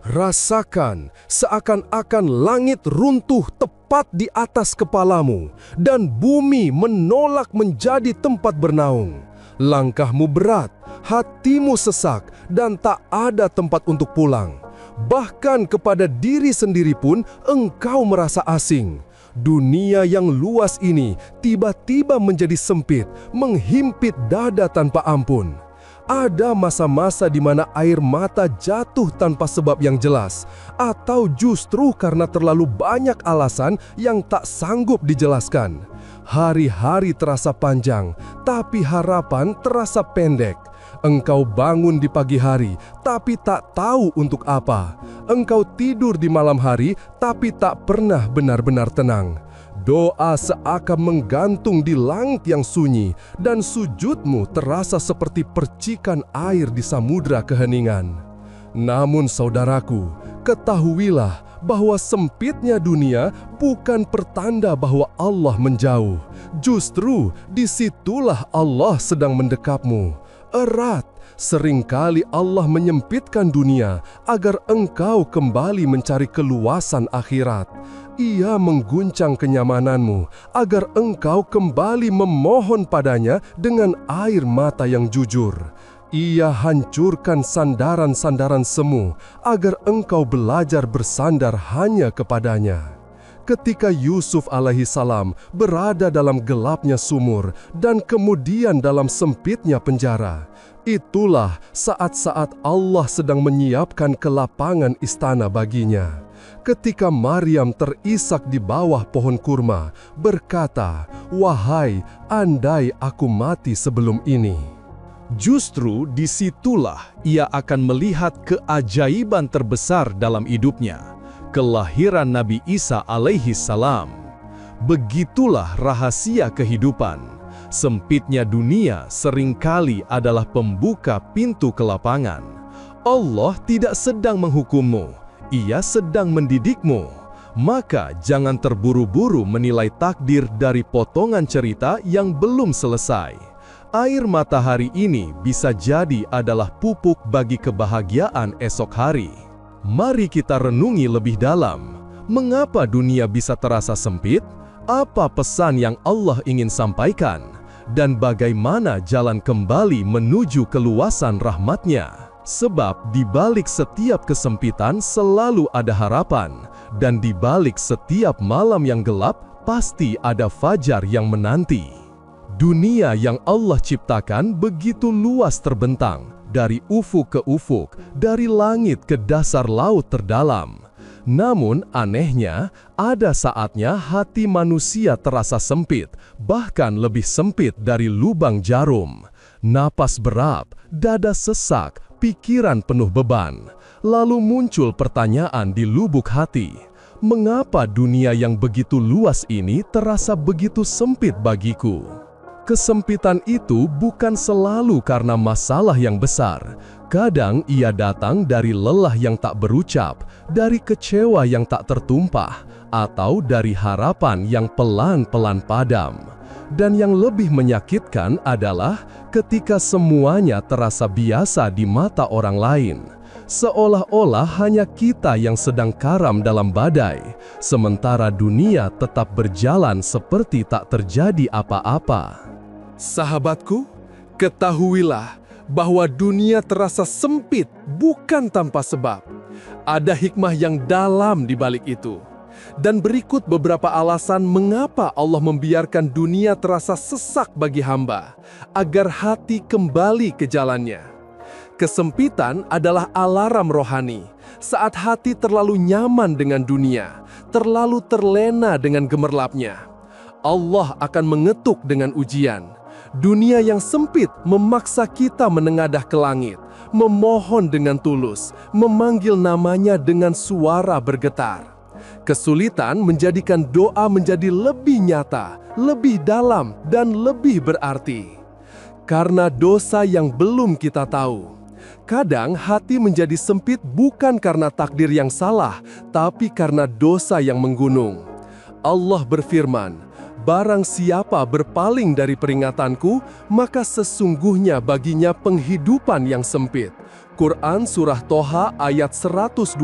Rasakan seakan-akan langit runtuh tepat di atas kepalamu dan bumi menolak menjadi tempat bernaung. Langkahmu berat, hatimu sesak, dan tak ada tempat untuk pulang. Bahkan kepada diri sendiri pun engkau merasa asing. Dunia yang luas ini tiba-tiba menjadi sempit, menghimpit dada tanpa ampun. Ada masa-masa di mana air mata jatuh tanpa sebab yang jelas, atau justru karena terlalu banyak alasan yang tak sanggup dijelaskan. Hari-hari terasa panjang, tapi harapan terasa pendek. Engkau bangun di pagi hari, tapi tak tahu untuk apa. Engkau tidur di malam hari, tapi tak pernah benar-benar tenang. Doa seakan menggantung di langit yang sunyi, dan sujudmu terasa seperti percikan air di samudra keheningan. Namun saudaraku, ketahuilah bahwa sempitnya dunia bukan pertanda bahwa Allah menjauh. Justru disitulah Allah sedang mendekapmu. Erat, seringkali Allah menyempitkan dunia agar engkau kembali mencari keluasan akhirat. Ia mengguncang kenyamananmu agar engkau kembali memohon padanya dengan air mata yang jujur. Ia hancurkan sandaran-sandaran semu agar engkau belajar bersandar hanya kepadanya. Ketika Yusuf alaihissalam berada dalam gelapnya sumur dan kemudian dalam sempitnya penjara, itulah saat-saat Allah sedang menyiapkan kelapangan istana baginya. Ketika Maryam terisak di bawah pohon kurma, berkata, "Wahai, andai aku mati sebelum ini." Justru disitulah ia akan melihat keajaiban terbesar dalam hidupnya, kelahiran Nabi Isa alaihissalam. Begitulah rahasia kehidupan. Sempitnya dunia seringkali adalah pembuka pintu kelapangan. Allah tidak sedang menghukummu. Ia sedang mendidikmu. Maka jangan terburu-buru menilai takdir dari potongan cerita yang belum selesai. Air matahari ini bisa jadi adalah pupuk bagi kebahagiaan esok hari. Mari kita renungi lebih dalam. Mengapa dunia bisa terasa sempit? Apa pesan yang Allah ingin sampaikan? Dan bagaimana jalan kembali menuju keluasan rahmat-Nya? Sebab di balik setiap kesempitan selalu ada harapan, dan di balik setiap malam yang gelap pasti ada fajar yang menanti. Dunia yang Allah ciptakan begitu luas terbentang, dari ufuk ke ufuk, dari langit ke dasar laut terdalam. Namun anehnya, ada saatnya hati manusia terasa sempit, bahkan lebih sempit dari lubang jarum. Napas berat, dada sesak, pikiran penuh beban. Lalu muncul pertanyaan di lubuk hati, mengapa dunia yang begitu luas ini terasa begitu sempit bagiku? Kesempitan itu bukan selalu karena masalah yang besar. Kadang ia datang dari lelah yang tak berucap, dari kecewa yang tak tertumpah, atau dari harapan yang pelan-pelan padam. Dan yang lebih menyakitkan adalah ketika semuanya terasa biasa di mata orang lain. Seolah-olah hanya kita yang sedang karam dalam badai, sementara dunia tetap berjalan seperti tak terjadi apa-apa. Sahabatku, ketahuilah bahwa dunia terasa sempit bukan tanpa sebab. Ada hikmah yang dalam di balik itu. Dan berikut beberapa alasan mengapa Allah membiarkan dunia terasa sesak bagi hamba, agar hati kembali ke jalannya. Kesempitan adalah alarm rohani. Saat hati terlalu nyaman dengan dunia, terlalu terlena dengan gemerlapnya, Allah akan mengetuk dengan ujian. Dunia yang sempit memaksa kita menengadah ke langit, memohon dengan tulus, memanggil namanya dengan suara bergetar. Kesulitan menjadikan doa menjadi lebih nyata, lebih dalam, dan lebih berarti. Karena dosa yang belum kita tahu. Kadang hati menjadi sempit bukan karena takdir yang salah, tapi karena dosa yang menggunung. Allah berfirman, "Barang siapa berpaling dari peringatanku, maka sesungguhnya baginya penghidupan yang sempit. Quran Surah Toha ayat 124.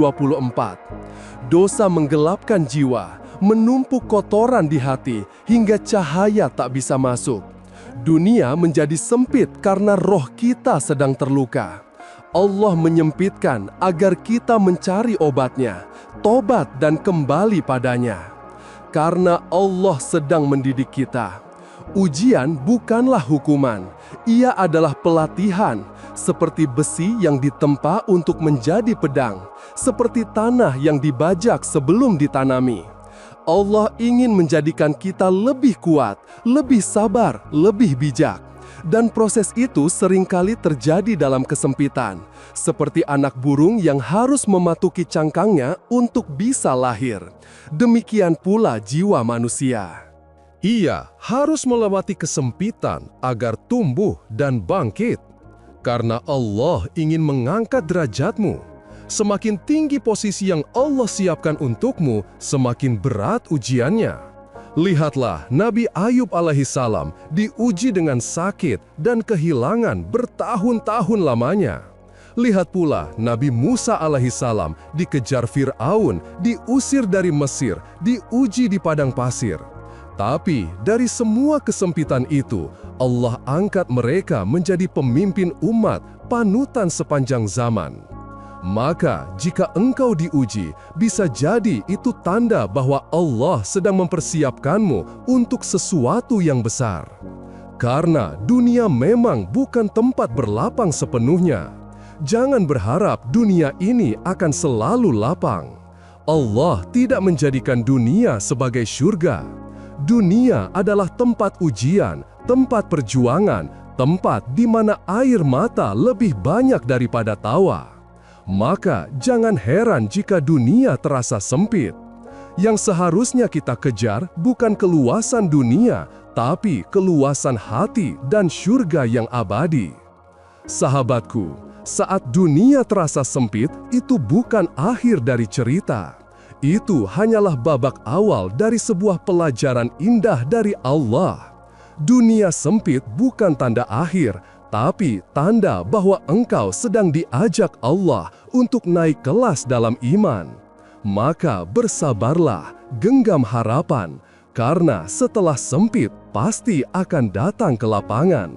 Dosa menggelapkan jiwa, menumpuk kotoran di hati hingga cahaya tak bisa masuk. Dunia menjadi sempit karena roh kita sedang terluka. Allah menyempitkan agar kita mencari obatnya, tobat dan kembali padanya. Karena Allah sedang mendidik kita. Ujian bukanlah hukuman, ia adalah pelatihan, seperti besi yang ditempa untuk menjadi pedang, seperti tanah yang dibajak sebelum ditanami. Allah ingin menjadikan kita lebih kuat, lebih sabar, lebih bijak. Dan proses itu seringkali terjadi dalam kesempitan, seperti anak burung yang harus mematuki cangkangnya untuk bisa lahir. Demikian pula jiwa manusia. Ia harus melewati kesempitan agar tumbuh dan bangkit. Karena Allah ingin mengangkat derajatmu. Semakin tinggi posisi yang Allah siapkan untukmu, semakin berat ujiannya. Lihatlah Nabi Ayub alaihissalam diuji dengan sakit dan kehilangan bertahun-tahun lamanya. Lihat pula Nabi Musa alaihissalam dikejar Fir'aun, diusir dari Mesir, diuji di padang pasir. Tapi dari semua kesempitan itu, Allah angkat mereka menjadi pemimpin umat, panutan sepanjang zaman. Maka jika engkau diuji, bisa jadi itu tanda bahwa Allah sedang mempersiapkanmu untuk sesuatu yang besar. Karena dunia memang bukan tempat berlapang sepenuhnya. Jangan berharap dunia ini akan selalu lapang. Allah tidak menjadikan dunia sebagai surga. Dunia adalah tempat ujian, tempat perjuangan, tempat di mana air mata lebih banyak daripada tawa. Maka jangan heran jika dunia terasa sempit. Yang seharusnya kita kejar bukan keluasan dunia, tapi keluasan hati dan surga yang abadi. Sahabatku, saat dunia terasa sempit, itu bukan akhir dari cerita. Itu hanyalah babak awal dari sebuah pelajaran indah dari Allah. Dunia sempit bukan tanda akhir, tapi tanda bahwa engkau sedang diajak Allah untuk naik kelas dalam iman. Maka bersabarlah, genggam harapan, karena setelah sempit pasti akan datang kelapangan.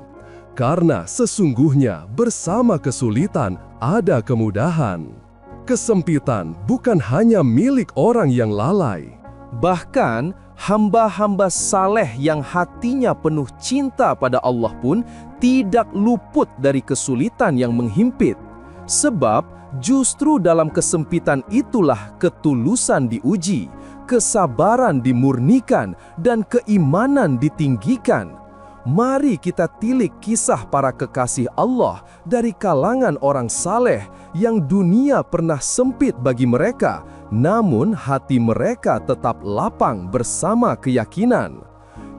Karena sesungguhnya bersama kesulitan ada kemudahan. Kesempitan bukan hanya milik orang yang lalai. Bahkan hamba-hamba saleh yang hatinya penuh cinta pada Allah pun tidak luput dari kesulitan yang menghimpit. Sebab justru dalam kesempitan itulah ketulusan diuji, kesabaran dimurnikan, dan keimanan ditinggikan. Mari kita tilik kisah para kekasih Allah dari kalangan orang saleh yang dunia pernah sempit bagi mereka, namun hati mereka tetap lapang bersama keyakinan.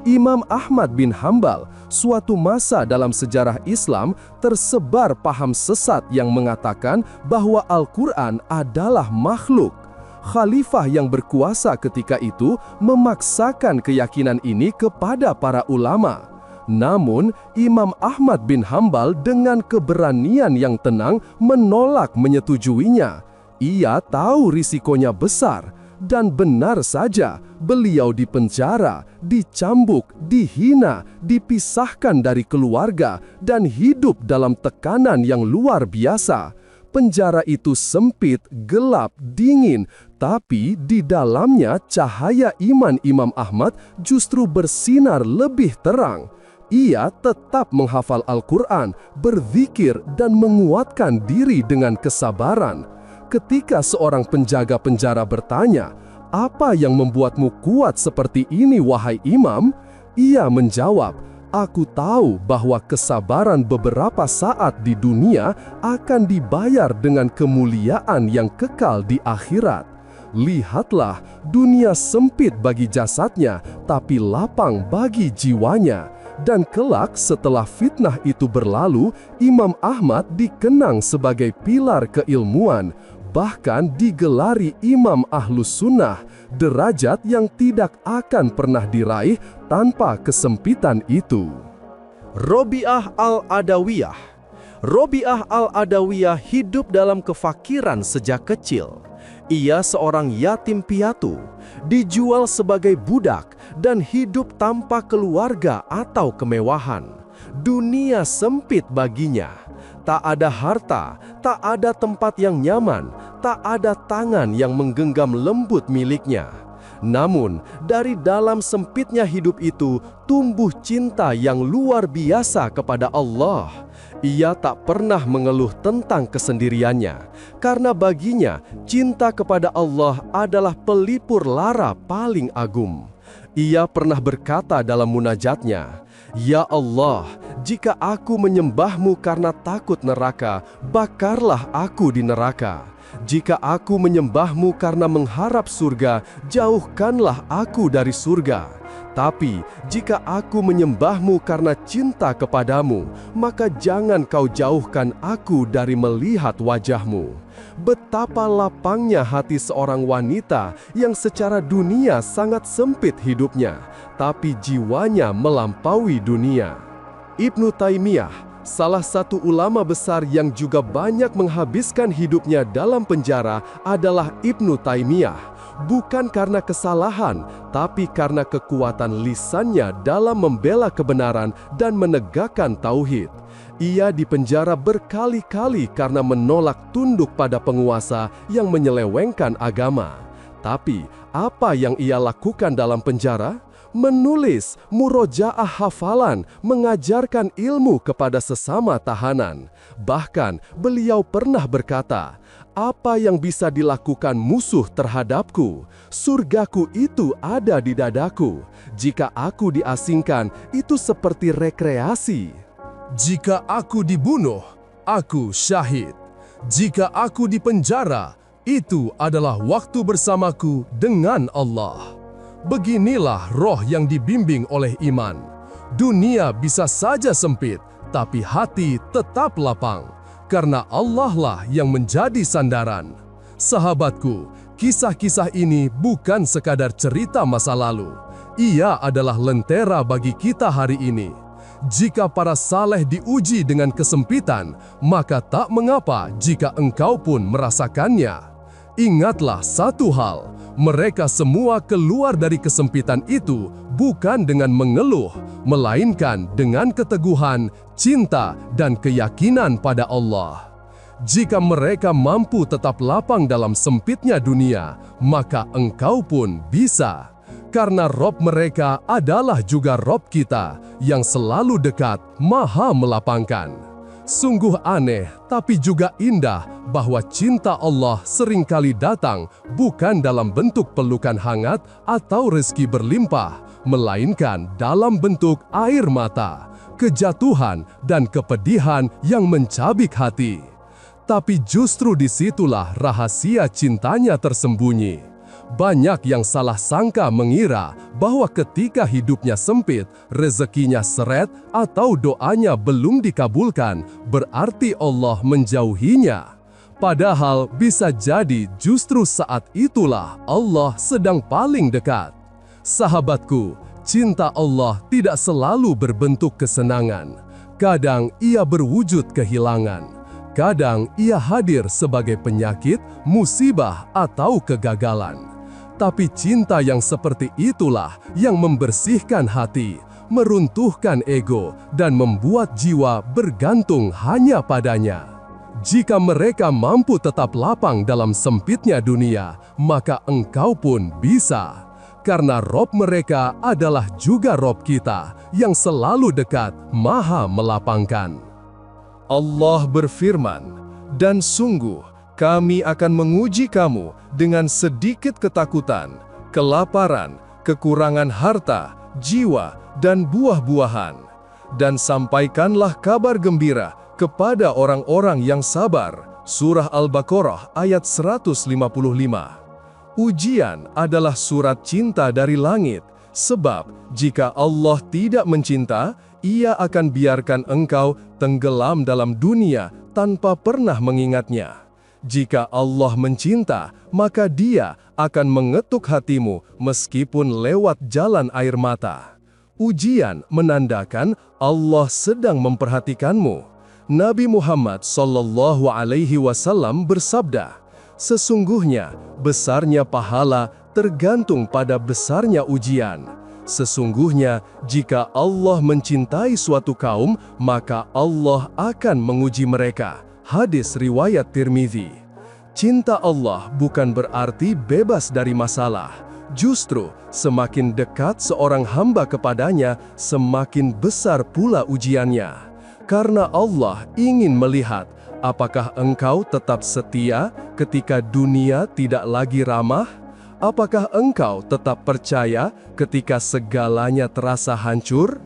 Imam Ahmad bin Hambal, suatu masa dalam sejarah Islam tersebar paham sesat yang mengatakan bahwa Al-Quran adalah makhluk. Khalifah yang berkuasa ketika itu memaksakan keyakinan ini kepada para ulama. Namun, Imam Ahmad bin Hambal dengan keberanian yang tenang menolak menyetujuinya. Ia tahu risikonya besar, dan benar saja beliau dipenjara, dicambuk, dihina, dipisahkan dari keluarga, dan hidup dalam tekanan yang luar biasa. Penjara itu sempit, gelap, dingin, tapi di dalamnya cahaya iman Imam Ahmad justru bersinar lebih terang. Ia tetap menghafal Al-Quran, berzikir, dan menguatkan diri dengan kesabaran. Ketika seorang penjaga penjara bertanya, "Apa yang membuatmu kuat seperti ini, wahai imam?" Ia menjawab, "Aku tahu bahwa kesabaran beberapa saat di dunia akan dibayar dengan kemuliaan yang kekal di akhirat. Lihatlah, dunia sempit bagi jasadnya, tapi lapang bagi jiwanya." Dan kelak setelah fitnah itu berlalu, Imam Ahmad dikenang sebagai pilar keilmuan, bahkan digelari Imam Ahlus Sunnah, derajat yang tidak akan pernah diraih tanpa kesempitan itu. Robiah al-Adawiyah. Robiah al-Adawiyah hidup dalam kefakiran sejak kecil. Ia seorang yatim piatu, dijual sebagai budak dan hidup tanpa keluarga atau kemewahan. Dunia sempit baginya. Tak ada harta, tak ada tempat yang nyaman, tak ada tangan yang menggenggam lembut miliknya. Namun, dari dalam sempitnya hidup itu tumbuh cinta yang luar biasa kepada Allah. Ia tak pernah mengeluh tentang kesendiriannya, karena baginya cinta kepada Allah adalah pelipur lara paling agung. Ia pernah berkata dalam munajatnya, "Ya Allah, jika aku menyembahmu karena takut neraka, bakarlah aku di neraka. Jika aku menyembahmu karena mengharap surga, jauhkanlah aku dari surga. Tapi jika aku menyembahmu karena cinta kepadamu, maka jangan kau jauhkan aku dari melihat wajahmu." Betapa lapangnya hati seorang wanita yang secara dunia sangat sempit hidupnya, tapi jiwanya melampaui dunia. Ibnu Taimiyah, salah satu ulama besar yang juga banyak menghabiskan hidupnya dalam penjara, adalah Ibnu Taimiyah. Bukan karena kesalahan, tapi karena kekuatan lisannya dalam membela kebenaran dan menegakkan tauhid. Ia dipenjara berkali-kali karena menolak tunduk pada penguasa yang menyelewengkan agama. Tapi, apa yang ia lakukan dalam penjara? Menulis, murojaah hafalan, mengajarkan ilmu kepada sesama tahanan. Bahkan, beliau pernah berkata, "Apa yang bisa dilakukan musuh terhadapku? Surgaku itu ada di dadaku. Jika aku diasingkan, itu seperti rekreasi. Jika aku dibunuh, aku syahid. Jika aku dipenjara, itu adalah waktu bersamaku dengan Allah." Beginilah roh yang dibimbing oleh iman. Dunia bisa saja sempit, tapi hati tetap lapang, karena Allah lah yang menjadi sandaran. Sahabatku, kisah-kisah ini bukan sekadar cerita masa lalu. Ia adalah lentera bagi kita hari ini. Jika para saleh diuji dengan kesempitan, maka tak mengapa jika engkau pun merasakannya. Ingatlah satu hal, mereka semua keluar dari kesempitan itu bukan dengan mengeluh, melainkan dengan keteguhan, cinta, dan keyakinan pada Allah. Jika mereka mampu tetap lapang dalam sempitnya dunia, maka engkau pun bisa. Karena Rob mereka adalah juga Rob kita yang selalu dekat, maha melapangkan. Sungguh aneh, tapi juga indah bahwa cinta Allah seringkali datang bukan dalam bentuk pelukan hangat atau rezeki berlimpah, melainkan dalam bentuk air mata, kejatuhan, dan kepedihan yang mencabik hati. Tapi justru disitulah rahasia cintanya tersembunyi. Banyak yang salah sangka mengira bahwa ketika hidupnya sempit, rezekinya seret, atau doanya belum dikabulkan, berarti Allah menjauhinya. Padahal bisa jadi justru saat itulah Allah sedang paling dekat. Sahabatku, cinta Allah tidak selalu berbentuk kesenangan. Kadang ia berwujud kehilangan. Kadang ia hadir sebagai penyakit, musibah, atau kegagalan. Tapi cinta yang seperti itulah yang membersihkan hati, meruntuhkan ego, dan membuat jiwa bergantung hanya padanya. Jika mereka mampu tetap lapang dalam sempitnya dunia, maka engkau pun bisa. Karena Rob mereka adalah juga Rob kita yang selalu dekat, maha melapangkan. Allah berfirman, "Dan sungguh, kami akan menguji kamu dengan sedikit ketakutan, kelaparan, kekurangan harta, jiwa, dan buah-buahan. Dan sampaikanlah kabar gembira kepada orang-orang yang sabar." Surah Al-Baqarah ayat 155. Ujian adalah surat cinta dari langit, sebab jika Allah tidak mencinta, Ia akan biarkan engkau tenggelam dalam dunia tanpa pernah mengingatnya. Jika Allah mencinta, maka Dia akan mengetuk hatimu meskipun lewat jalan air mata. Ujian menandakan Allah sedang memperhatikanmu. Nabi Muhammad SAW bersabda, "Sesungguhnya besarnya pahala tergantung pada besarnya ujian. Sesungguhnya jika Allah mencintai suatu kaum, maka Allah akan menguji mereka." Hadis riwayat Tirmizi. Cinta Allah bukan berarti bebas dari masalah. Justru, semakin dekat seorang hamba kepadanya, semakin besar pula ujiannya. Karena Allah ingin melihat, apakah engkau tetap setia ketika dunia tidak lagi ramah? Apakah engkau tetap percaya ketika segalanya terasa hancur?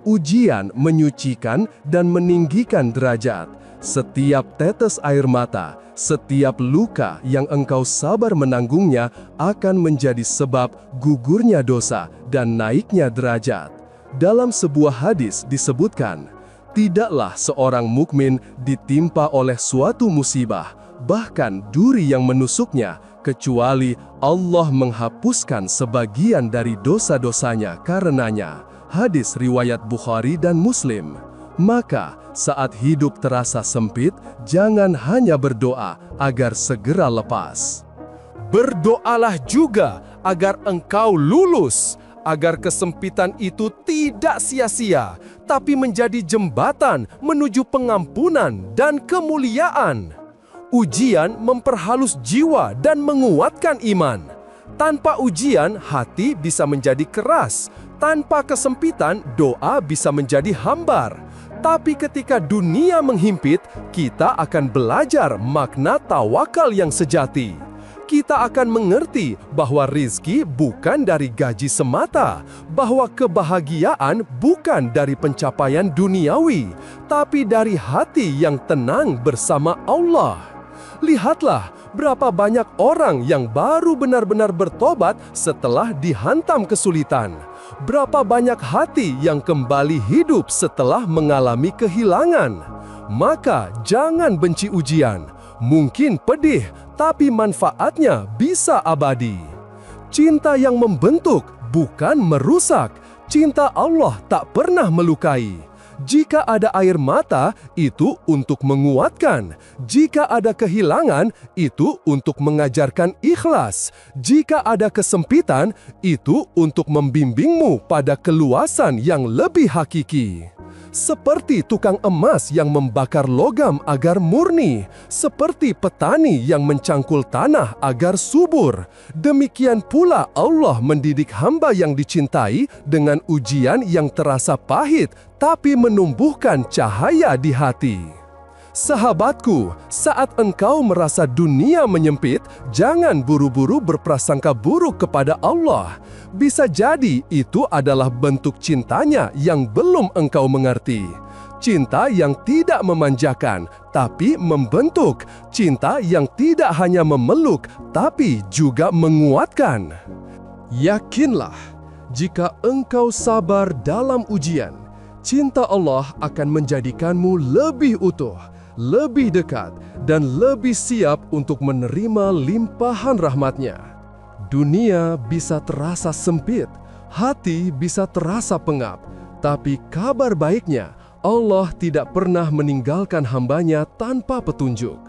Ujian menyucikan dan meninggikan derajat. Setiap tetes air mata, setiap luka yang engkau sabar menanggungnya akan menjadi sebab gugurnya dosa dan naiknya derajat. Dalam sebuah hadis disebutkan, tidaklah seorang mukmin ditimpa oleh suatu musibah, bahkan duri yang menusuknya, kecuali Allah menghapuskan sebagian dari dosa-dosanya karenanya. Hadis riwayat Bukhari dan Muslim. Maka, saat hidup terasa sempit, jangan hanya berdoa agar segera lepas. Berdoalah juga agar engkau lulus, agar kesempitan itu tidak sia-sia, tapi menjadi jembatan menuju pengampunan dan kemuliaan. Ujian memperhalus jiwa dan menguatkan iman. Tanpa ujian, hati bisa menjadi keras. Tanpa kesempitan, doa bisa menjadi hambar. Tapi ketika dunia menghimpit, kita akan belajar makna tawakal yang sejati. Kita akan mengerti bahwa rizki bukan dari gaji semata, bahwa kebahagiaan bukan dari pencapaian duniawi, tapi dari hati yang tenang bersama Allah. Lihatlah berapa banyak orang yang baru benar-benar bertobat setelah dihantam kesulitan. Berapa banyak hati yang kembali hidup setelah mengalami kehilangan. Maka jangan benci ujian. Mungkin pedih, tapi manfaatnya bisa abadi. Cinta yang membentuk, bukan merusak. Cinta Allah tak pernah melukai. Jika ada air mata, itu untuk menguatkan. Jika ada kehilangan, itu untuk mengajarkan ikhlas. Jika ada kesempitan, itu untuk membimbingmu pada keluasan yang lebih hakiki. Seperti tukang emas yang membakar logam agar murni, seperti petani yang mencangkul tanah agar subur. Demikian pula Allah mendidik hamba yang dicintai dengan ujian yang terasa pahit, tapi menumbuhkan cahaya di hati. Sahabatku, saat engkau merasa dunia menyempit, jangan buru-buru berprasangka buruk kepada Allah. Bisa jadi itu adalah bentuk cintanya yang belum engkau mengerti. Cinta yang tidak memanjakan, tapi membentuk. Cinta yang tidak hanya memeluk, tapi juga menguatkan. Yakinlah, jika engkau sabar dalam ujian, cinta Allah akan menjadikanmu lebih utuh, lebih dekat, dan lebih siap untuk menerima limpahan rahmat-Nya. Dunia bisa terasa sempit, hati bisa terasa pengap, tapi kabar baiknya, Allah tidak pernah meninggalkan hamba-Nya tanpa petunjuk.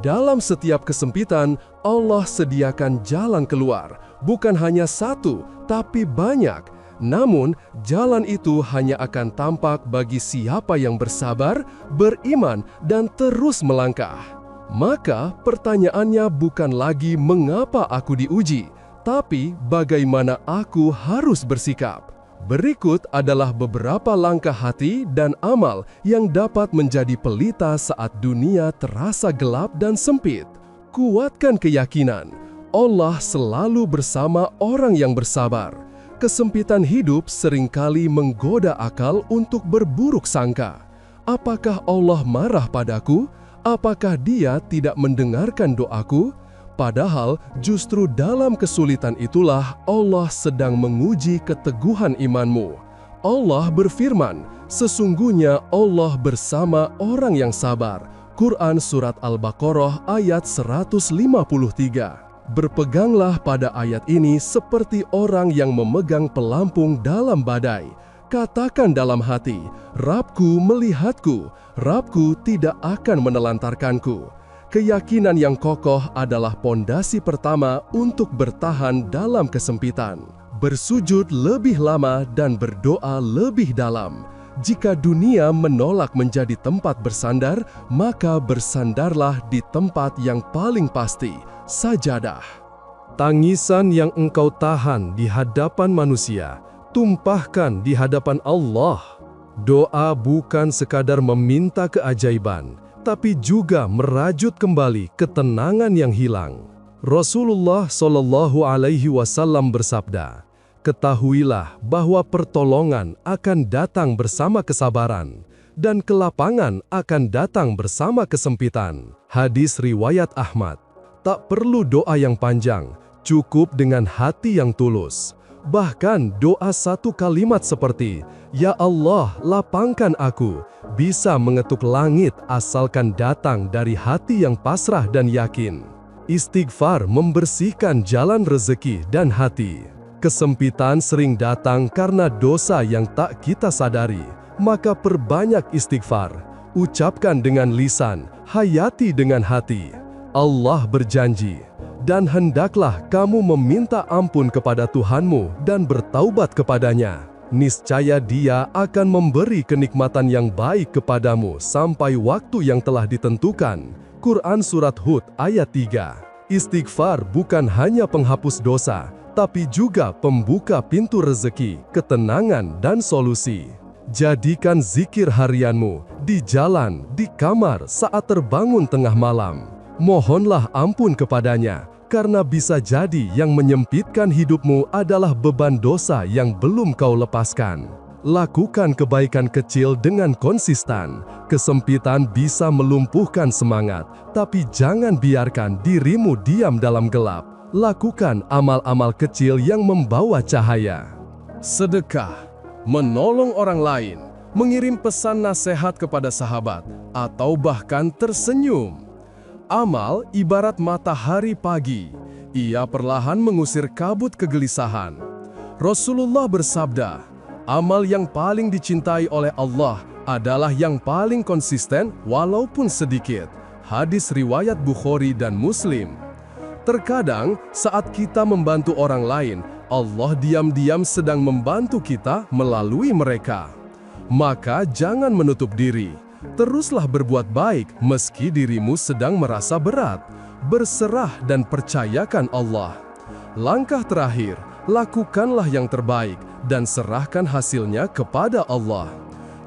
Dalam setiap kesempitan, Allah sediakan jalan keluar, bukan hanya satu, tapi banyak. Namun, jalan itu hanya akan tampak bagi siapa yang bersabar, beriman, dan terus melangkah. Maka, pertanyaannya bukan lagi mengapa aku diuji, tapi bagaimana aku harus bersikap. Berikut adalah beberapa langkah hati dan amal yang dapat menjadi pelita saat dunia terasa gelap dan sempit. Kuatkan keyakinan, Allah selalu bersama orang yang bersabar. Kesempitan hidup seringkali menggoda akal untuk berburuk sangka. Apakah Allah marah padaku? Apakah Dia tidak mendengarkan doaku? Padahal justru dalam kesulitan itulah Allah sedang menguji keteguhan imanmu. Allah berfirman, sesungguhnya Allah bersama orang yang sabar. Quran Surat Al-Baqarah ayat 153. Berpeganglah pada ayat ini seperti orang yang memegang pelampung dalam badai. Katakan dalam hati, Rabbku melihatku, Rabbku tidak akan menelantarkanku. Keyakinan yang kokoh adalah pondasi pertama untuk bertahan dalam kesempitan. Bersujud lebih lama dan berdoa lebih dalam. Jika dunia menolak menjadi tempat bersandar, maka bersandarlah di tempat yang paling pasti, sajadah. Tangisan yang engkau tahan di hadapan manusia, tumpahkan di hadapan Allah. Doa bukan sekadar meminta keajaiban, tapi juga merajut kembali ketenangan yang hilang. Rasulullah Shallallahu Alaihi Wasallam bersabda, "Ketahuilah bahwa pertolongan akan datang bersama kesabaran, dan kelapangan akan datang bersama kesempitan." Hadis riwayat Ahmad. Tak perlu doa yang panjang, cukup dengan hati yang tulus. Bahkan doa satu kalimat seperti, "Ya Allah, lapangkan aku," bisa mengetuk langit asalkan datang dari hati yang pasrah dan yakin. Istighfar membersihkan jalan rezeki dan hati. Kesempitan sering datang karena dosa yang tak kita sadari, maka perbanyak istighfar. Ucapkan dengan lisan, hayati dengan hati. Allah berjanji, "Dan hendaklah kamu meminta ampun kepada Tuhanmu dan bertaubat kepadanya. Niscaya Dia akan memberi kenikmatan yang baik kepadamu sampai waktu yang telah ditentukan." Quran Surat Hud ayat 3. Istighfar bukan hanya penghapus dosa, tapi juga pembuka pintu rezeki, ketenangan, dan solusi. Jadikan zikir harianmu di jalan, di kamar, saat terbangun tengah malam. Mohonlah ampun kepadanya, karena bisa jadi yang menyempitkan hidupmu adalah beban dosa yang belum kau lepaskan. Lakukan kebaikan kecil dengan konsisten. Kesempitan bisa melumpuhkan semangat, tapi jangan biarkan dirimu diam dalam gelap. Lakukan amal-amal kecil yang membawa cahaya. Sedekah, menolong orang lain, mengirim pesan nasihat kepada sahabat, atau bahkan tersenyum. Amal ibarat matahari pagi, ia perlahan mengusir kabut kegelisahan. Rasulullah bersabda, amal yang paling dicintai oleh Allah adalah yang paling konsisten walaupun sedikit. Hadis riwayat Bukhari dan Muslim. Terkadang saat kita membantu orang lain, Allah diam-diam sedang membantu kita melalui mereka. Maka jangan menutup diri. Teruslah berbuat baik meski dirimu sedang merasa berat. Berserah dan percayakan Allah. Langkah terakhir, lakukanlah yang terbaik dan serahkan hasilnya kepada Allah.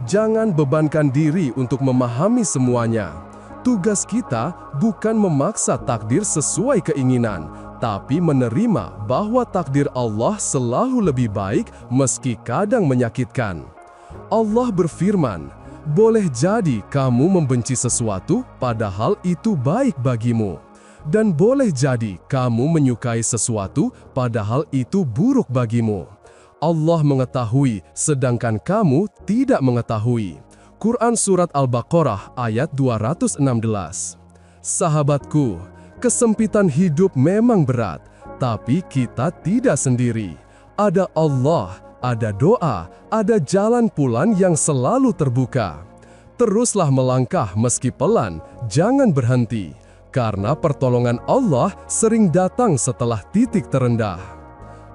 Jangan bebankan diri untuk memahami semuanya. Tugas kita bukan memaksa takdir sesuai keinginan, tapi menerima bahwa takdir Allah selalu lebih baik meski kadang menyakitkan. Allah berfirman, "Boleh jadi kamu membenci sesuatu padahal itu baik bagimu. Dan boleh jadi kamu menyukai sesuatu padahal itu buruk bagimu. Allah mengetahui sedangkan kamu tidak mengetahui." Quran Surat Al-Baqarah ayat 216. Sahabatku, kesempitan hidup memang berat, tapi kita tidak sendiri. Ada Allah, ada doa, ada jalan pulang yang selalu terbuka. Teruslah melangkah meski pelan, jangan berhenti. Karena pertolongan Allah sering datang setelah titik terendah.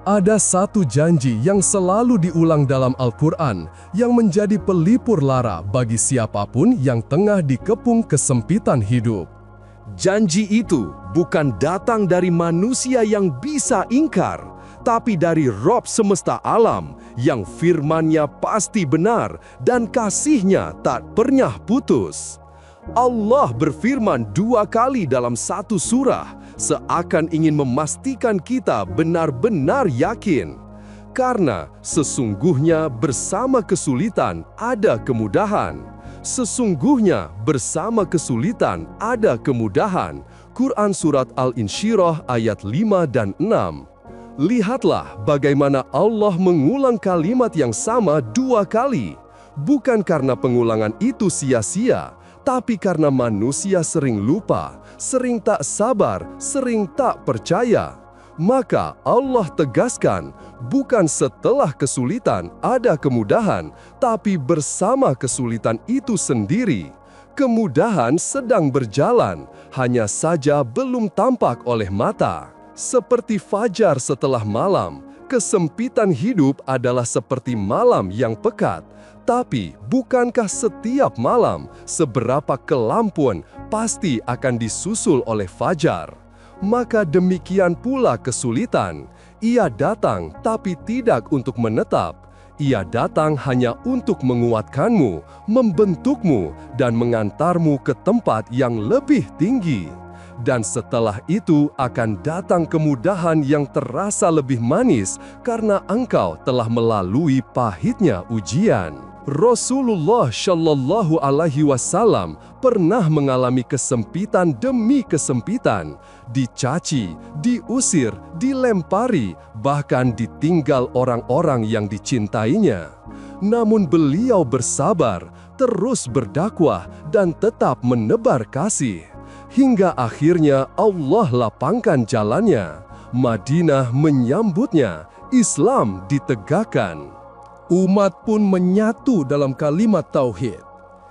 Ada satu janji yang selalu diulang dalam Al-Quran yang menjadi pelipur lara bagi siapapun yang tengah dikepung kesempitan hidup. Janji itu bukan datang dari manusia yang bisa ingkar, tapi dari Rabb semesta alam yang firman-Nya pasti benar dan kasih-Nya tak pernah putus. Allah berfirman 2 kali dalam satu surah, seakan ingin memastikan kita benar-benar yakin. Karena sesungguhnya bersama kesulitan ada kemudahan. Sesungguhnya bersama kesulitan ada kemudahan. Quran Surat Al-Insyirah ayat 5 dan 6. Lihatlah bagaimana Allah mengulang kalimat yang sama 2 kali. Bukan karena pengulangan itu sia-sia, tapi karena manusia sering lupa, sering tak sabar, sering tak percaya. Maka Allah tegaskan, bukan setelah kesulitan ada kemudahan, tapi bersama kesulitan itu sendiri. Kemudahan sedang berjalan, hanya saja belum tampak oleh mata. Seperti fajar setelah malam, kesempitan hidup adalah seperti malam yang pekat. Tapi, bukankah setiap malam, seberapa kelampuan, pasti akan disusul oleh fajar? Maka demikian pula kesulitan. Ia datang tapi tidak untuk menetap. Ia datang hanya untuk menguatkanmu, membentukmu, dan mengantarmu ke tempat yang lebih tinggi. Dan setelah itu akan datang kemudahan yang terasa lebih manis karena engkau telah melalui pahitnya ujian. Rasulullah Shallallahu Alaihi Wasallam pernah mengalami kesempitan demi kesempitan, dicaci, diusir, dilempari, bahkan ditinggal orang-orang yang dicintainya. Namun beliau bersabar, terus berdakwah, dan tetap menebar kasih. Hingga akhirnya Allah lapangkan jalannya. Madinah menyambutnya, Islam ditegakkan. Umat pun menyatu dalam kalimat tauhid.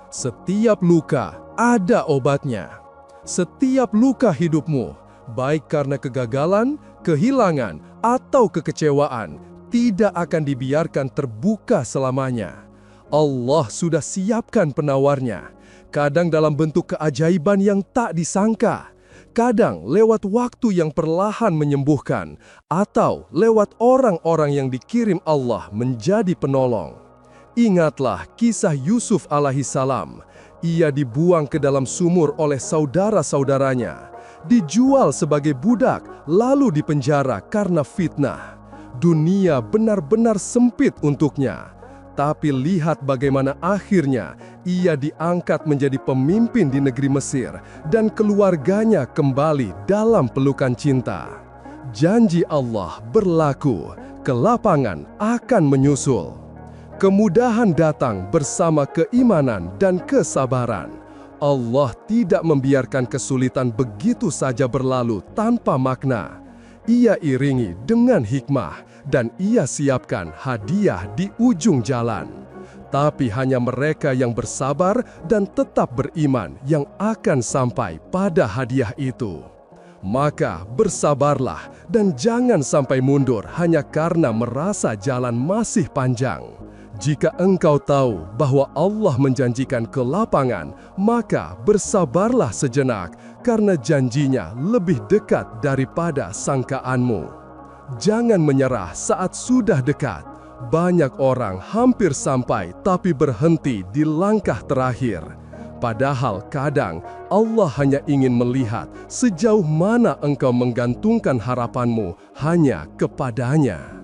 Setiap luka ada obatnya. Setiap luka hidupmu, baik karena kegagalan, kehilangan, atau kekecewaan, tidak akan dibiarkan terbuka selamanya. Allah sudah siapkan penawarnya, kadang dalam bentuk keajaiban yang tak disangka, kadang lewat waktu yang perlahan menyembuhkan, atau lewat orang-orang yang dikirim Allah menjadi penolong. Ingatlah kisah Yusuf alaihissalam. Ia dibuang ke dalam sumur oleh saudara-saudaranya, dijual sebagai budak, lalu dipenjara karena fitnah. Dunia benar-benar sempit untuknya. Tapi lihat bagaimana akhirnya ia diangkat menjadi pemimpin di negeri Mesir dan keluarganya kembali dalam pelukan cinta. Janji Allah berlaku, kelapangan akan menyusul. Kemudahan datang bersama keimanan dan kesabaran. Allah tidak membiarkan kesulitan begitu saja berlalu tanpa makna. Ia iringi dengan hikmah dan ia siapkan hadiah di ujung jalan. Tapi hanya mereka yang bersabar dan tetap beriman yang akan sampai pada hadiah itu. Maka bersabarlah dan jangan sampai mundur hanya karena merasa jalan masih panjang. Jika engkau tahu bahwa Allah menjanjikan kelapangan, maka bersabarlah sejenak karena janjinya lebih dekat daripada sangkaanmu. Jangan menyerah saat sudah dekat. Banyak orang hampir sampai tapi berhenti di langkah terakhir. Padahal kadang Allah hanya ingin melihat sejauh mana engkau menggantungkan harapanmu hanya kepadanya.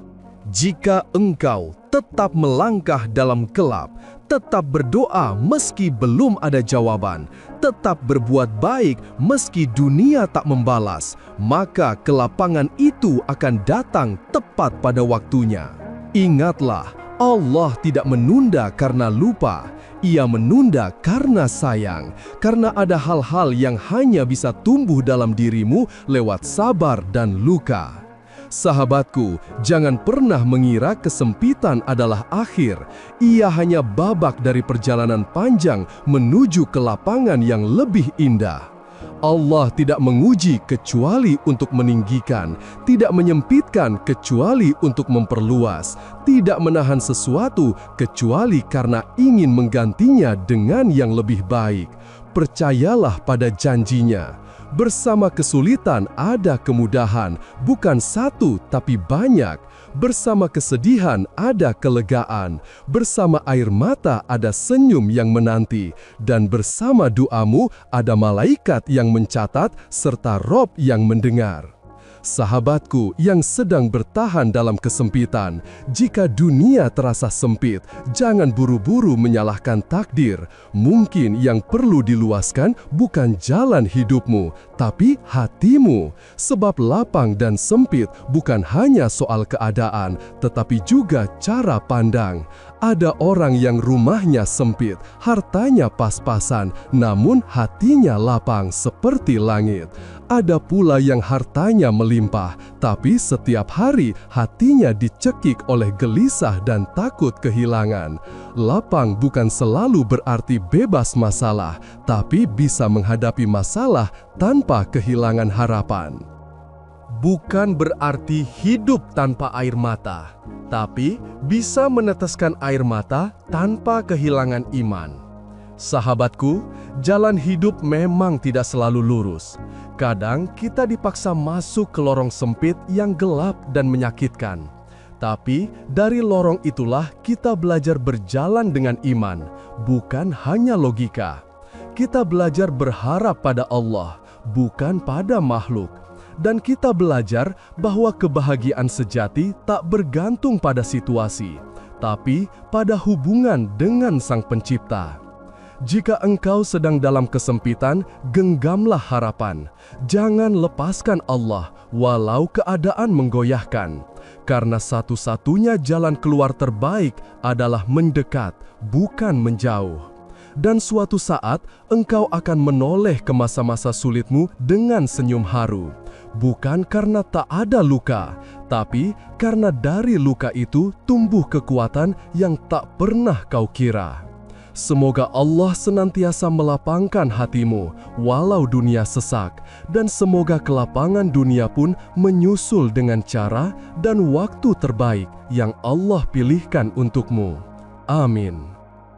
Jika engkau tetap melangkah dalam gelap, tetap berdoa meski belum ada jawaban, tetap berbuat baik meski dunia tak membalas, maka kelapangan itu akan datang tepat pada waktunya. Ingatlah, Allah tidak menunda karena lupa. Ia menunda karena sayang, karena ada hal-hal yang hanya bisa tumbuh dalam dirimu lewat sabar dan luka. Sahabatku, jangan pernah mengira kesempitan adalah akhir. Ia hanya babak dari perjalanan panjang menuju ke lapangan yang lebih indah. Allah tidak menguji kecuali untuk meninggikan, tidak menyempitkan kecuali untuk memperluas, tidak menahan sesuatu kecuali karena ingin menggantinya dengan yang lebih baik. Percayalah pada janjinya. Bersama kesulitan ada kemudahan, bukan satu tapi banyak. Bersama kesedihan ada kelegaan, bersama air mata ada senyum yang menanti, dan bersama doamu ada malaikat yang mencatat serta Rob yang mendengar. Sahabatku yang sedang bertahan dalam kesempitan, jika dunia terasa sempit, jangan buru-buru menyalahkan takdir. Mungkin yang perlu diluaskan bukan jalan hidupmu, tapi hatimu. Sebab lapang dan sempit bukan hanya soal keadaan, tetapi juga cara pandang. Ada orang yang rumahnya sempit, hartanya pas-pasan, namun hatinya lapang seperti langit. Ada pula yang hartanya melimpah, berlimpah, tapi setiap hari hatinya dicekik oleh gelisah dan takut kehilangan. Lapang bukan selalu berarti bebas masalah, tapi bisa menghadapi masalah tanpa kehilangan harapan. Bukan berarti hidup tanpa air mata, tapi bisa meneteskan air mata tanpa kehilangan iman. Sahabatku, jalan hidup memang tidak selalu lurus. Kadang kita dipaksa masuk ke lorong sempit yang gelap dan menyakitkan. Tapi dari lorong itulah kita belajar berjalan dengan iman, bukan hanya logika. Kita belajar berharap pada Allah, bukan pada makhluk. Dan kita belajar bahwa kebahagiaan sejati tak bergantung pada situasi, tapi pada hubungan dengan Sang Pencipta. Jika engkau sedang dalam kesempitan, genggamlah harapan. Jangan lepaskan Allah, walau keadaan menggoyahkan. Karena satu-satunya jalan keluar terbaik adalah mendekat, bukan menjauh. Dan suatu saat, engkau akan menoleh ke masa-masa sulitmu dengan senyum haru. Bukan karena tak ada luka, tapi karena dari luka itu tumbuh kekuatan yang tak pernah kau kira. Semoga Allah senantiasa melapangkan hatimu walau dunia sesak, dan semoga kelapangan dunia pun menyusul dengan cara dan waktu terbaik yang Allah pilihkan untukmu. Amin.